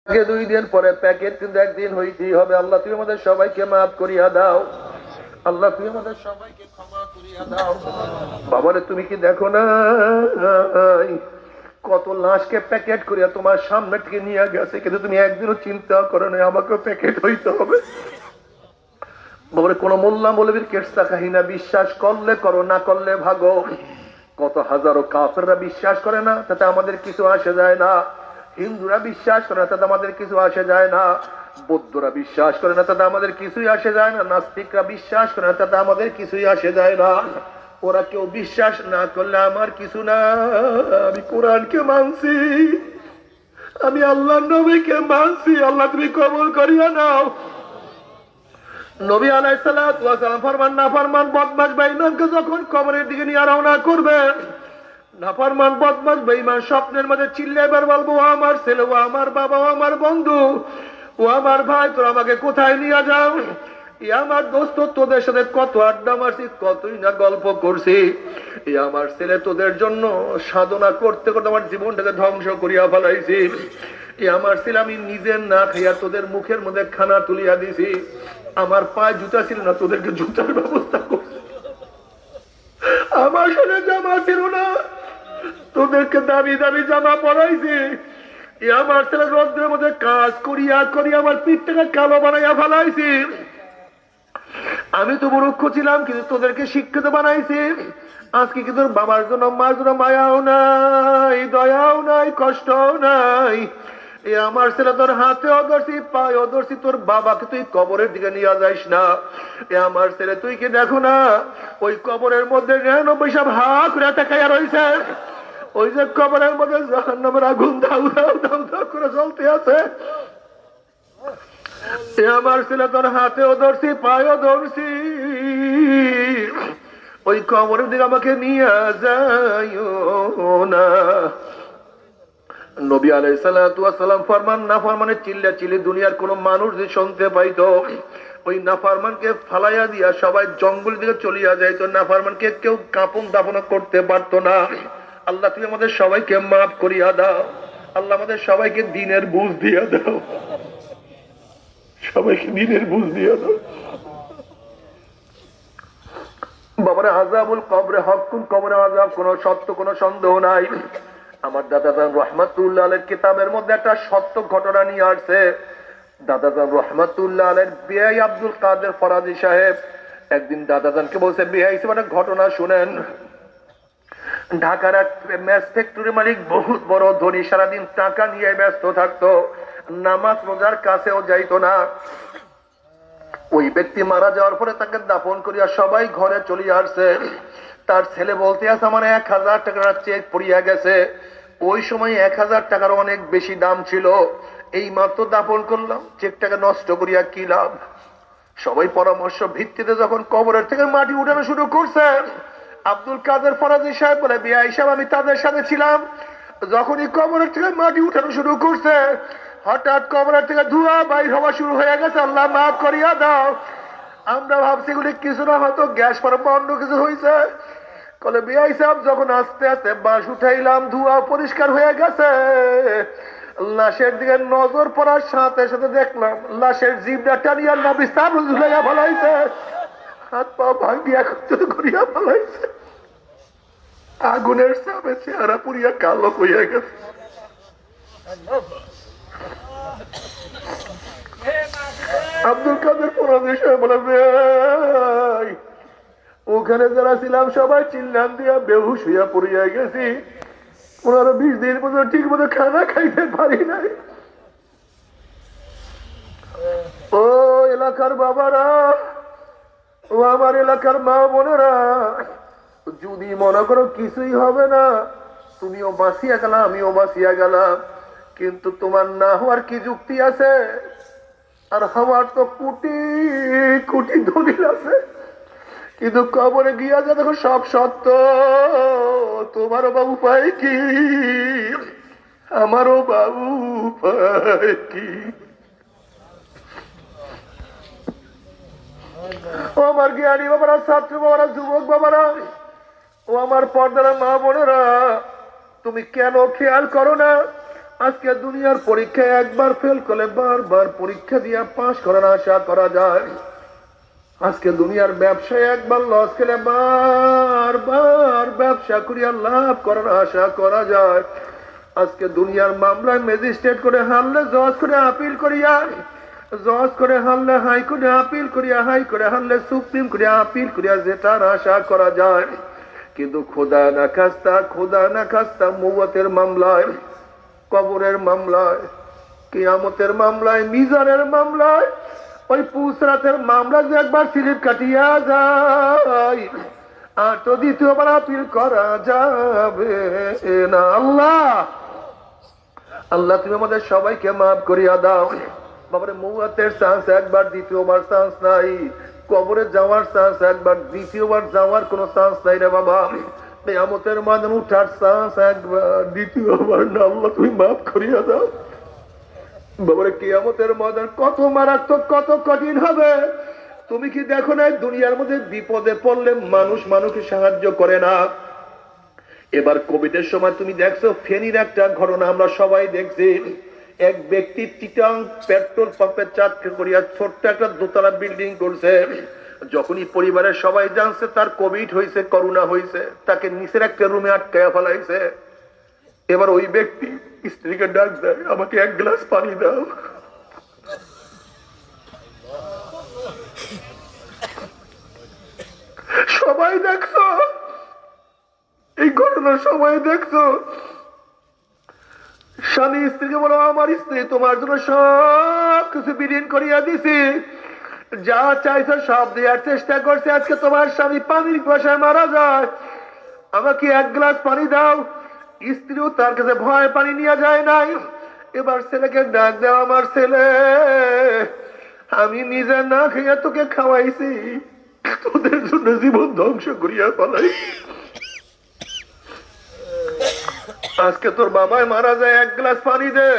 আগে 2 দিন পরে প্যাকেট কিন্তু একদিন হইতেই হবে। আল্লাহ তুমি আমাদের সবাইকে মাফ করিয়া দাও। আল্লাহ তুমি আমাদের সবাইকে ক্ষমা করিয়া দাও। বাবারে তুমি কি দেখো না কত লাশকে প্যাকেট করিয়া তোমার সামনে থেকে নিয়ে গেছে, কিন্তু তুমি একদিনও চিন্তা করো না আমাকেও প্যাকেট হইতে হবে। বাবারে কোন মোল্লা মৌলবীর কেসা কাহিনা বিশ্বাস করলে করো, না করলে ভাগো। কত হাজারো কাফেররা বিশ্বাস করে না, তাতে আমাদের কিছু আসে যায় না। হিন্দুরা বিশ্বাস করে না, তাতে আমাদের কিছু আসে যায় না। বৌদ্ধরা বিশ্বাস করে না, তাতে আমাদের কিছুই আসে যায় না। নাস্তিকরা বিশ্বাস করে না, তাতে আমাদের কিছুই আসে যায় না। ওরা কেউ বিশ্বাস না করলে আমার কিছু না। আমি কোরআনকে মানছি, আমি আল্লাহর নবীকে মানছি। আল্লাহ তুমি কবুল করিয়া নাও। নবী আলাইহিস সালাতু ওয়াস সালাম ফরমান, নাফরমান বদমাশ বেঈমানকে যখন কবরের দিকে নিয়ে রওনা করবে, নাফরমান বদমাশ বেঈমান স্বপ্নের মধ্যে চিল্লাইবার বলবো, ও আমার ছেলে, ও আমার বাবা, ও আমার বন্ধু, ও আমার ভাই, তোরা আমাকে কোথায় নিয়ে যাও? এ আমার দোস্ত, তোদের সাথে কত আড্ডা মারছি, কতই না গল্প করছি। এ আমার ছেলে, তোদের জন্য সাধনা করতে করতে আমার জীবনটাকে ধ্বংস করিয়া ফেলাইছি। এ আমার ছেলে, আমি নিজের না খাইয়া তোদের মুখের মধ্যে খানা তুলিয়া দিছি। আমার পায়ে জুতা ছিল না, তোদেরকে জুতার ব্যবস্থা করছি। আমার সাথে জামা ছিল না, তোদেরকে দামি দামি জামা পরাইছি। আমার ছেলে রোদ্রের মধ্যে কাজ করিয়া করিয়া আমার পিঠটাকে কালো বানাইয়া ফেলাইছি। আমি তো মূর্খ ছিলাম, কিন্তু তোদেরকে শিক্ষিত বানাইছি। আজকে কি তোর বাবার জন্য মার জন্য মায়াও নাই, দয়াও নাই, কষ্টও নাই। এ আমার ছেলে তোর হাতেও ধরছি, পায়েও ধরছি, তোর বাবাকে তুই কবরের দিকে নিয়ে যাইস না। এ আমার ছেলে, তুই কি দেখো না ওই কবরের মধ্যে 99 সব হা করে তাকাইয়া রয়েছে। ওই যে কবরের মধ্যে জাহান্নামের আগুন দাউ দাউ দাউ দাউ করে জ্বলতে আছে। এ আমার ছেলে, তোর হাতেও ধরছি, পায়েও ধরছি, ওই কবরের দিকে আমাকে নিয়ে যাইও না। নবী আলাইহিস সালাতু ওয়াস সালাম ফরমান, নাফরমানের চিল্লা চিল্লি দুনিয়ার কোন মানুষ যদি শুনতে পাইতো, ওই নাফরমানকে ফালাইয়া দিয়া সবাই জঙ্গল দিকে চলিয়া যাইতো। নাফরমানকে কেউ কাপন দাপন করতে পারতো না। আল্লাহ তুমি আমাদের সবাইকে মাফ করিয়া দাও। আল্লাহ আমাদের সবাইকে দ্বীনের বুঝ দিয়া দাও, সবাইকে দ্বীনের বুঝ দিয়া দাও। বাবারে আযাবুল কবরে হকুন, কবরে আযাব কোন সত্য, কোন সন্দেহ নাই। আমার দাদাজান রহমাতুল্লাহ আলাইহির কিতাবের মধ্যে একটা সত্য ঘটনা নিয়ে আসছে। দাদাজান রহমাতুল্লাহ আলাইহির বিআই আব্দুল কাদের ফরাজি সাহেব একদিন দাদাজানকে বলছে, বিআই হিসেবে একটা ঘটনা শুনেন। ঢাকার এক ম্যাচ ফ্যাক্টরি মালিক বহুত বড় ধনী, সারাদিন টাকা নিয়ে ব্যস্ত থাকতো, নামাজ রোজার কাছেও যাইতো না। ওই ব্যক্তি মারা যাওয়ার পরে তাকে দাফন করিয়া সবাই ঘরে চলে আসছে। তার ছেলে বলতে আছে, আমার 1000 টাকার চেক পড়িয়া গেছে। ওই সময় 1000 টাকার অনেক বেশি দাম ছিল। এই মাত্র দাফন করলাম, চেকটাকে নষ্ট করিয়া কি লাভ? সবাই পরামর্শ ভিত্তিতে যখন কবরের থেকে মাটি উঠানো শুরু করছে, আব্দুল কাদের ফরাজি সাহেব বলে, বিআই সাহেব, আমি তাদের সাথে ছিলাম। যখনই কবরের থেকে মাটি উঠানো শুরু করছে, হঠাৎ কবরের থেকে ধোঁয়া বাইর হওয়া শুরু হয়ে গেছে। আল্লাহ মাফ করিয়া দাও। আমরা ভাবছি এগুলি কিছু না, হয়তো গ্যাস পরে অন্য কিছু হয়েছে। বলে, বিআই সাহেব, যখন আস্তে আস্তে বাঁশ উঠাইলাম, ধোঁয়া পরিষ্কার হয়ে গেছে। লাশের দিকে নজর পড়ার সাথে সাথে দেখলাম লাশের জিভটা টানিয়া নাভি স্থাপন ঝুলাইয়া ফেলাইছে, হাত পা ভাঙ্গিয়া করিয়া ফেলাইছে। আগুনের চাপে চেহারা পুড়িয়া কালো হইয়া গেছে। আব্দুল কাদের ফরাজি সাহেব বলে, ভাই, ওখানে যারা ছিলাম সবাই চিল্লান দিয়া বেহুশ হইয়া পড়িয়া গেছি। 15-20 দিন পর্যন্ত ঠিক মতো খানা খাইতে পারি নাই। ও এলাকার বাবারা, ও আমার এলাকার মা বোনেরা, যদি মনে করো কিছুই হবে না, তুমিও বাঁচিয়া গেলাম, আমিও বাঁচিয়া গেলাম, কিন্তু তোমার না হওয়ার কি যুক্তি আছে? আর আমার তো কোটি কোটি দলিল আছে, কিন্তু কবরে গিয়া যা দেখো সব সত্য। তোমারও বাবু পায় কি, আমারও বাবু পায় কি? ও আমার জ্ঞানী বাবারা, ছাত্র বাবারা, যুবক বাবারা, ও আমার পর্দার মা বোনেরা, তুমি কেন খেয়াল করো না আজকে দুনিয়ার পরীক্ষায় একবার ফেল করলে বারবার পরীক্ষা দিয়ে পাশ করার আশা করা যায়। আজকে দুনিয়ার ব্যবসায় একবার লস খেলে বারবার ব্যবসা করিয়া লাভ করার আশা করা যায়। আজকে দুনিয়ার মামলায় ম্যাজিস্ট্রেট করে হারলে জজ করে আপিল করিয়া, জজ করে হারলে হাই করে আপিল করিয়া, হাই করে হারলে সুপ্রিম করে আপিল করিয়া যেটার আশা করা যায়। কিন্তু খোদা না খাস্তা মৌয়াতের মামলায়, কবরের মামলায়, কিয়ামতের মামলায়, মিজানের মামলায়, ওই পুসরাতের মামলা যে একবার স্লিপ কাটিয়া যায় আর তো দ্বিতীয়বার আপিল করা যাবে না। আল্লাহ তুমি আমাদের সবাইকে মাফ করিয়া দাও। বাবারে মৌয়াতের চান্স একবার, দ্বিতীয়বার চান্স নাই। কবরে যাওয়ার চান্স একবার, দ্বিতীয়বার যাওয়ার কোন চান্স নাই রে বাবা। কিয়ামতের ময়দানে উঠার চান্স একবার, দ্বিতীয়বার না। আল্লাহ তুমি মাফ করিয়া দাও। বাবারে কিয়ামতের ময়দান কত মারাত্মক, কত কঠিন হবে। তুমি কি দেখো না দুনিয়ার মধ্যে বিপদে পড়লে মানুষ মানুষকে সাহায্য করে না। এবার কোভিডের সময় তুমি দেখছো ফেনীর একটা ঘটনা আমরা সবাই দেখছি। এক ব্যক্তি টিটাং পেট্রোল পাম্পের চাকরি করিয়া ছোট্ট একটা দোতলা বিল্ডিং করছে। যখনই পরিবারের সবাই জানছে তার কোভিড হয়েছে, করোনা হয়েছে, তাকে নিচের একটা রুমে আটকায়া ফেলাইছে। এবার ওই ব্যক্তি স্ত্রীকে ডাক দেয়, আমাকে এক গ্লাস পানি দাও। সবাই দেখছো এই ঘটনা, সবাই দেখছো। স্বামী স্ত্রীকে বলো, আমার স্ত্রী তোমার জন্য সব কিছু বিলীন করিয়া দিছি, যা চাইছো সব দেওয়ার চেষ্টা করছে। আজকে তোমার স্বামী পানির কুয়াশায় মারা যায়, আমাকে এক গ্লাস পানি দাও। স্ত্রীও তার কাছে ভয় পানি নিয়ে যায় নাই। এবার ছেলেকে ডাক দাও, আমার ছেলে আমি নিজে না খেয়ে তোকে খাওয়াইছি, তোদের জন্য জীবন ধ্বংস করিয়া ফেলাই। আজকে তোর বাবাই মারা যায়, এক গ্লাস পানি দে।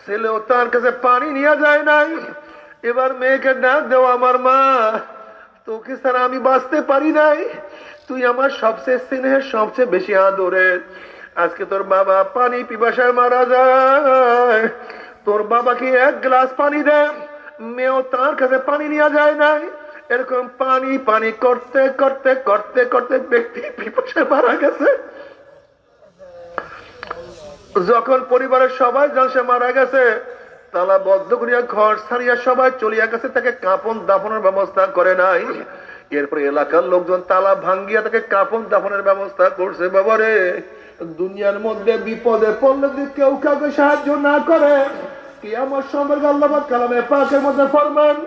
ছেলেও তার কাছে পানি নিয়ে যায় নাই। এবার মেয়েকে ডাক দেও, আমার মা তোকে ছাড়া আমি বাঁচতে পারি নাই, তুই আমার সবচেয়ে স্নেহের, সবচেয়ে বেশি আদরের। আজকে তোর বাবা পানি পিপাসায় মারা যায়, তোর বাবাকে এক গ্লাস পানি দে। মেয়েও তার কাছে পানি নিয়ে যায় নাই। এরকম পানি পানি করতে করতে করতে করতে ব্যক্তি পিপাসায় মারা গেছে। যখন পরিবারের সবাই জানছে মারা গেছে, তালা বদ্ধ করিয়া ঘর ছাড়িয়া সবাই চলিয়া গেছে, তাকে কাপন দাফনের ব্যবস্থা করে নাই। এরপরে এলাকার লোকজন তালা ভাঙ্গিয়া তাকে কাপন দাফনের ব্যবস্থা করছে। বাবারে দুনিয়ার মধ্যে বিপদে পড়লে যদি কেউ কাউকে সাহায্য না করে, কিয়ামত সম্পর্কে আল্লাহ পাক কালামে পাকের মধ্যে ফরমান,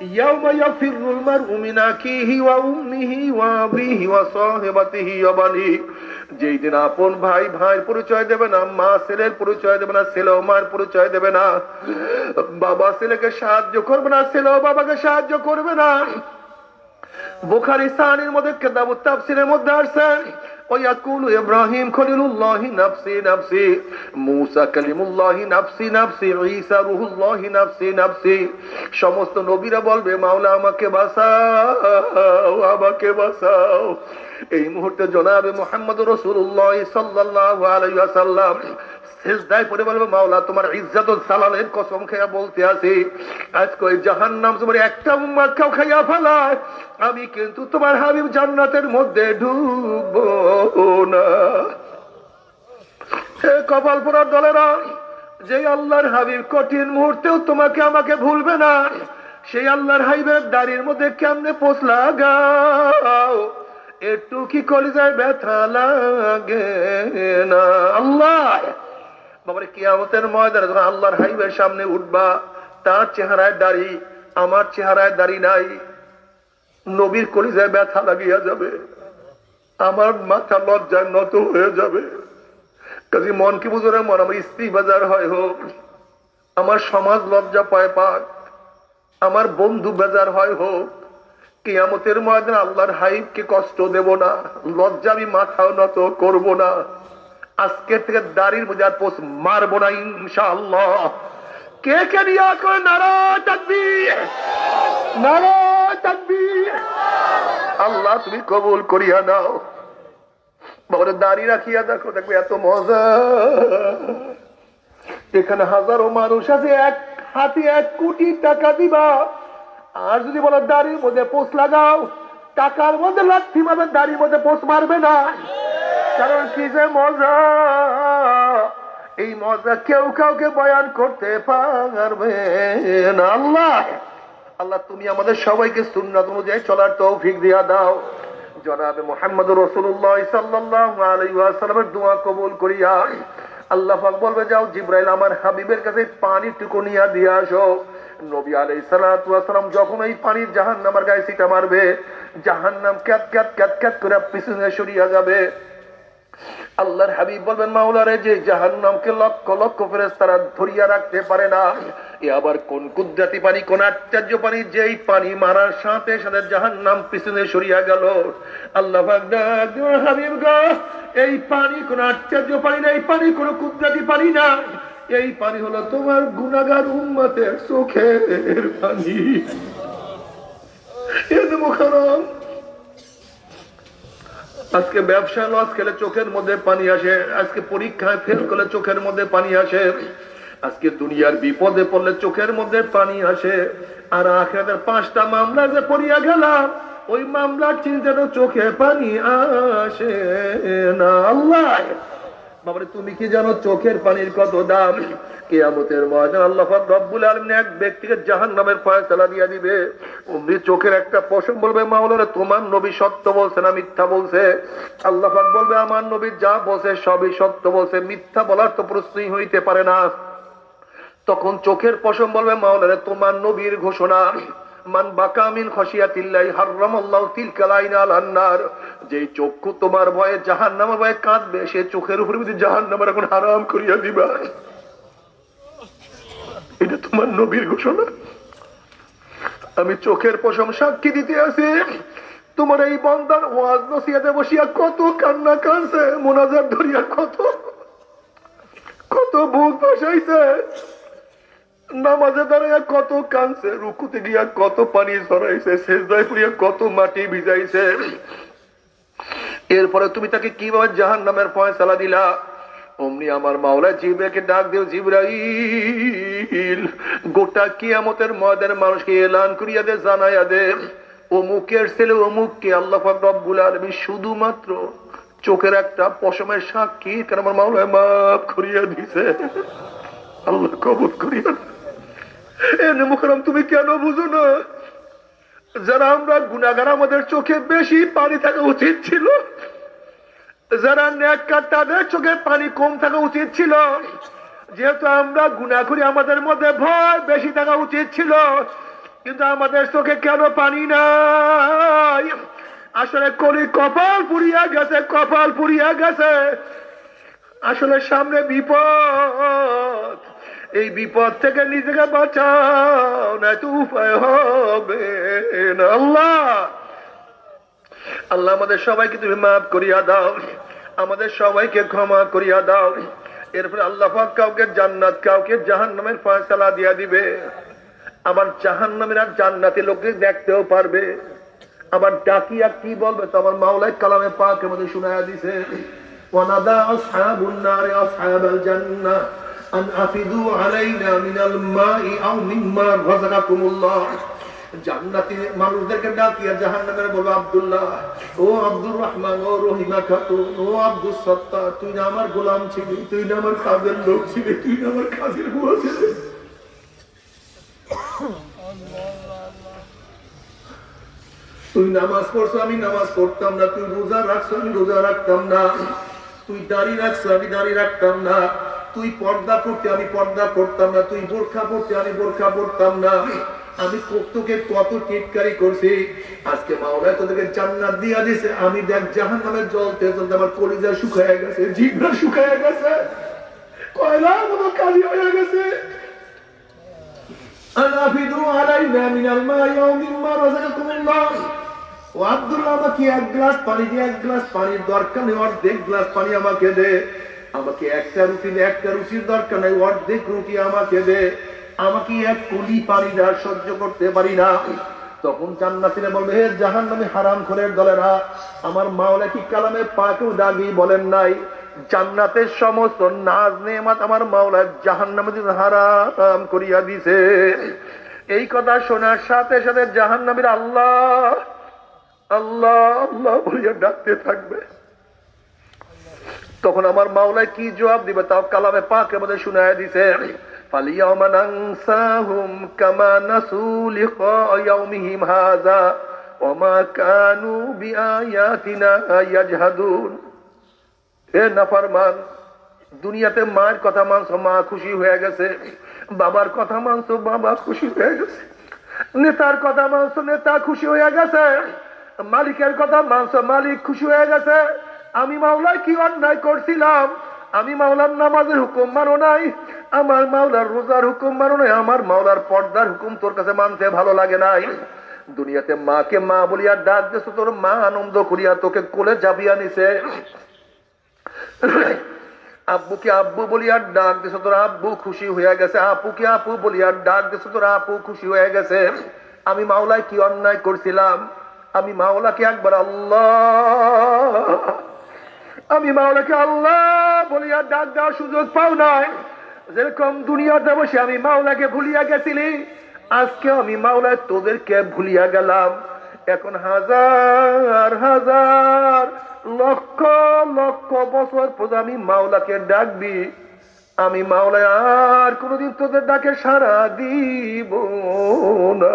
ইয়াউমা ইয়াফিরুল মারউ মিন আখিহি ওয়া উম্মিহি ওয়া আবিহি ওয়া সাহিবাতিহি ওয়া বানিহি। যেই দিন আপন ভাই ভাইয়ের পরিচয় দেবে না, মা ছেলের পরিচয় দেবে না, ছেলেও মার পরিচয় দেবে না, বাবা ছেলেকে সাহায্য করবে না, ছেলেও বাবাকে সাহায্য করবে না। বুখারী সাহিহর মধ্যে কিতাবুত তাফসীরের মধ্যে আছে, ওয়ায়াকুলু ইব্রাহিম খলিলুল্লাহি নাফসি নাফসি, মূসা কালিমুল্লাহি নাফসি নাফসি, ঈসা রূহুল্লাহি নাফসি নাফসি। সমস্ত নবীরা বলবে, মাওলা আমাকে বাঁচাও, আমাকে বাঁচাও। এই মুহূর্তে জনাবে মুহাম্মদ রাসূলুল্লাহ সাল্লাল্লাহু আলাইহি ওয়াসাল্লাম সিজদায় পড়ে বলবে, মাওলা তোমার ইজ্জত ও জালালের কসম খেয়ে বলতে আছি, আজকে ওই জাহান্নাম তোমার একটা উম্মত কেউ খাইয়া ফেলায়, আমি কিন্তু তোমার হাবিব জান্নাতের মধ্যে ঢুকবো না। হে কপাল পোড়ার দলেরা, যে আল্লাহর হাবিব কঠিন মুহূর্তেও তোমাকে আমাকে ভুলবে না, সেই আল্লাহর হাবিবের দাড়ির মধ্যে কেমনে পোষ লাগাও, একটু কি কলিজায় ব্যথা লাগে না? আল্লাহ বাবারে কিয়ামতের ময়দানে যখন আল্লাহর হাবিবের সামনে উঠবা, তার চেহারায় দাড়ি, আমার চেহারায় দাড়ি নাই, নবীর কলিজায় ব্যথা লাগিয়া যাবে, আমার মাথা লজ্জায় নত হয়ে যাবে। কাজে মন কি বুঝো না, মন আমার স্ত্রী বাজার হয় হোক, আমার সমাজ লজ্জা পায় পাক, আমার বন্ধু বেজার হয় হোক, কিয়ামতের ময়দানে আল্লাহর হাবিবকে কষ্ট দেব না, লজ্জা আমি মাথাও নত করব না। আজকে থেকে দাড়ির মধ্যে আর পোষ মারবো না ইনশাআল্লাহ। কে কে নিয়া করে নারায়ে তাকবীর, নারায়ে তাকবীর। আল্লাহ তুমি কবুল করিয়া নাও। বাবারে দাড়ি রাখিয়া দেখো, দেখবে এত মজা। এখানে হাজারো মানুষ আছে, এক হাতে 1 কোটি টাকা দিবা, আর যদি বলো দাড়ির মধ্যে পোষ লাগাও, টাকার মধ্যে লাথি মারবে, দাড়ির মধ্যে পোষ মারবে না। কারণ কি যে মজা, এই মজা কেউ কাউকে বয়ান করতে পারবে না। আল্লাহ আল্লাহ তুমি আমাদের সবাইকে সুন্নাত অনুযায়ী চলার তৌফিক দিয়া দাও। জনাবে মুহাম্মদুর রাসূলুল্লাহ সাল্লাল্লাহু আলাইহি ওয়াসাল্লামের দোয়া কবুল করিয়া আল্লাহ পাক বলবে, যাও জিবরাইল আমার হাবিবের কাছে পানিটুকু নিয়ে দিয়ে আসো। নবী আলাইহিস সালাতু ওয়াস সালাম যখন এই পানি জাহান্নামের গায়ে ছিটা মারবে, জাহান্নাম ক্যাত ক্যাত ক্যাত ক্যাত করে পিছনে সরিয়া যাবে। আল্লাহর হাবিব বলবেন, মাওলারে যে জাহান্নামকে লক্ষ লক্ষ ফেরেশতারা ধরিয়া রাখতে পারে না, এ আবার কোন কুদরতি পানি, কোন আশ্চর্য পানি, যেই পানি মারার সাথে সাথে জাহান্নাম পিছনে সরিয়া গেল। আল্লাহ পাক ডাক দিলেন, হাবিব গো, এই পানি কোন আশ্চর্য পানি না, এই পানি কোন কুদরতি পানি না, এই পানি হলো তোমার গুনাহগার উম্মতের চোখের পানি। এতে মুখারম আজকে ব্যবসা লস খেলে চোখের মধ্যে পানি আসে, আজকে পরীক্ষায় ফেল করলে চোখের মধ্যে পানি আসে, আজকে দুনিয়ার বিপদে পড়লে চোখের মধ্যে পানি আসে। আর আখিরাতের 5টা মামলা যে পড়িয়া গেলাম, ওই মামলার চিন্তাটা চোখে পানি আসে না। আল্লাহ বাবারে তুমি কি জানো চোখের পানির কত দাম? কিয়ামতের ময়দানে আল্লাহ পাক রব্বুল আলামিন এক ব্যক্তিকে জাহান্নামের ফয়সালা দিয়ে দিবে। অমনি চোখের একটা পশম বলবে, মাওলানা তোমার নবী সত্য বলছে না মিথ্যা বলছে? আল্লাহ পাক বলবে, আমার নবী যা বলছে সবই সত্য বলছে, মিথ্যা বলার তো প্রশ্নই হইতে পারে না। তখন চোখের পশম বলবে, মাওলানা তোমার নবীর ঘোষণা, মান বাকা মিন খাশিয়াতিল্লাহি হারামাল্লাহু তিলকাল আইনা আলান নার, যে চক্ষু তোমার ভয়ে জাহান্নামের ভয়ে কাঁদবে, সে চোখের উপরে যদি জাহান্নামের এখন হারাম করিয়া দিবা। এটা তোমার নবীর ঘোষণা। আমি চোখের পশম সাক্ষী দিতে আছি, তোমার এই বান্দার ওয়াজ নসিহতে বসিয়া কত কান্না কাঁদছে, মোনাজাত ধরিয়া কত কত বুক ভাসাইছে, নামাজে দাঁড়াইয়া কত কাঁদছে, রুকুতে গিয়া কত পানি ঝরাইছে, সেজদায় পড়িয়া কত মাটি ভিজাইছে। এরপরে তুমি তাকে কিভাবে জাহান্নামের ফয়সালা দিলা? অমনি আমার মাওলা জিবরাইলকে ডাক দিও, জিবরাইল গোটা কিয়ামতের ময়দানে মানুষকে এলান করিয়া দে, জানাইয়া দে, অমুকের ছেলে অমুককে আল্লাহ পাক রব্বুল আলামিন শুধুমাত্র চোখের একটা পশমের সাক্ষী কারণ আমার মাওলা মাফ করিয়া দিছে। আল্লাহ কবুল করিয়া। এনে মুকরম তুমি কেন বুঝো না? যারা আমরা গুনাহগার, আমাদের চোখে বেশি পানি থাকা উচিত ছিল, যারা নেককার তাদের চোখে পানি কম থাকা উচিত ছিল। যেহেতু আমরা গুনাহ করি, আমাদের মধ্যে ভয় বেশি থাকা উচিত ছিল, কিন্তু আমাদের চোখে কেন পানি নাই? আসলে কলি কপাল পুড়িয়া গেছে, কপাল পুড়িয়া গেছে। আসলে সামনে বিপদ, এই বিপদ থেকে নিজেকে বাঁচাও, না তো উপায় হবে না। আল্লাহ আল্লাহ আমাদের সবাইকে তুমি মাফ করিয়া দাও, আমাদের সবাইকে ক্ষমা করিয়া দাও। এরপরে আল্লাহ পাক কাউকে জান্নাত, কাউকে জাহান্নামের ফয়সালা দিয়া দিবে। আবার জাহান্নামের আর জান্নাতি লোককে দেখতেও পারবে। আবার ডাকিয়া কি বলবে তো আমার মাওলাই কালামে পাকের মধ্যে শুনায়া দিছে, ওয়ানাদা আসহাবুন নারি আসহাবাল জান্নাহ আন আফিদু আলাইনা মিনাল মাই আও মিম্মা রাযাকাকুমুল্লাহ। জান্নাতি মানুষদেরকে ডাকিয়া জাহান্নামের বলবে, আব্দুল্লাহ, ও আব্দুর রহমান, ও রহিমা খাতুন, ও আব্দুস সত্তার, তুই না আমার গোলাম ছিলি, তুই না আমার কাজের লোক ছিলি, তুই না আমার কাজের বুয়া ছিলি। তুই নামাজ পড়ছো, আমি নামাজ পড়তাম না, তুই রোজা রাখছো, আমি রোজা রাখতাম না, তুই দাড়ি রাখছো, আমি দাড়ি রাখতাম না, তুই পর্দা করতে, আমি পর্দা করতাম না, তুই বোরখা পড়তে, আমি বোরখা পড়তাম না, আমি তোকে কত টিটকারি করছি। আজকে মাওলা তোদেরকে জান্নাত দিয়া দিছে, আমি দেখ জাহান্নামের জ্বলতে জ্বলতে আমার কলিজা শুকায়া গেছে, জিহ্বা শুকায়া গেছে, কয়লার মতো কালি হয়ে গেছে। আনাফিদু আলাইনা মিনাল মাই আও মিম্মা রাযাকাকুমুল্লাহ। ও আব্দুল্লাহ, আমাকে এক গ্লাস পানি দে, এক গ্লাস পানির দরকার নেই, অর্ধেক গ্লাস পানি আমাকে দে। আমাকে একটা রুটির দরকার নেই, অর্ধেক রুটি আমাকে দে। আমাকে এক কুলি পানি দেওয়া সহ্য করতে পারি না। তখন জান্নাতীরা বলবে, হে জাহান্নামী হারামখোরের দলেরা, আমার মাওলা কি কালামে পাকেও দাবি বলেন নাই জান্নাতের সমস্ত নাজ নেয়ামত আমার মাওলা জাহান্নামে হারাম করিয়া দিছে? এই কথা শোনার সাথে সাথে জাহান্নামীরা আল্লাহ আল্লাহ আল্লাহ বলিয়া ডাকতে থাকবে। তখন আমার মাওলায় কি জবাব দিবে তাও কালামে পাকের মধ্যে শুনায়া দিছে, ফালিয়াউমা নানসাহুম কামা নাসু লিকা ইয়াউমিহিম হাযা ওয়া মা কানু বিআয়াতিনা ইয়াজহাদুন। হে নাফরমান, দুনিয়াতে মায়ের কথা মানছো, মা খুশি হয়ে গেছে, বাবার কথা মানছো, বাবা খুশি হয়ে গেছে, নেতার কথা মানছো, নেতা খুশি হয়ে গেছে, মালিকের কথা মানছো, মালিক খুশি হয়ে গেছে। আমি মাওলায় কি অন্যায় করছিলাম? আমি মাওলার নামাজের হুকুম মানো নাই, আমার মাওলার রোজার হুকুম মানো নাই, আমার মাওলার পর্দার হুকুম তোর কাছে মানতে ভালো লাগে নাই। দুনিয়াতে মাকে মা বলিয়া ডাক দিয়েছ, তোর মা আনন্দ করিয়া তোকে কোলে চাপিয়া নিছে। আব্বুকে আব্বু বলিয়া ডাক দিয়েছ, তোর আব্বু খুশি হয়ে গেছে। আপুকে আপু বলিয়া ডাক দিয়েছ, তোর আপু খুশি হয়ে গেছে। আমি মাওলায় কি অন্যায় করছিলাম? আমি মাওলাকে একবার আল্লাহ, আমি মাওলাকে আল্লাহ বলিয়া ডাক দেওয়ার সুযোগ পাও নাই। যেরকম দুনিয়াতে বসে আমি মাওলাকে ভুলিয়া গেছিলি, আজকে আমি মাওলা তোদেরকে ভুলিয়া গেলাম। এখন হাজার হাজার লক্ষ লক্ষ বছর পর আমি মাওলাকে ডাকবি, আমি মাওলা আর কোনোদিন তোদের ডাকে সাড়া দিব না।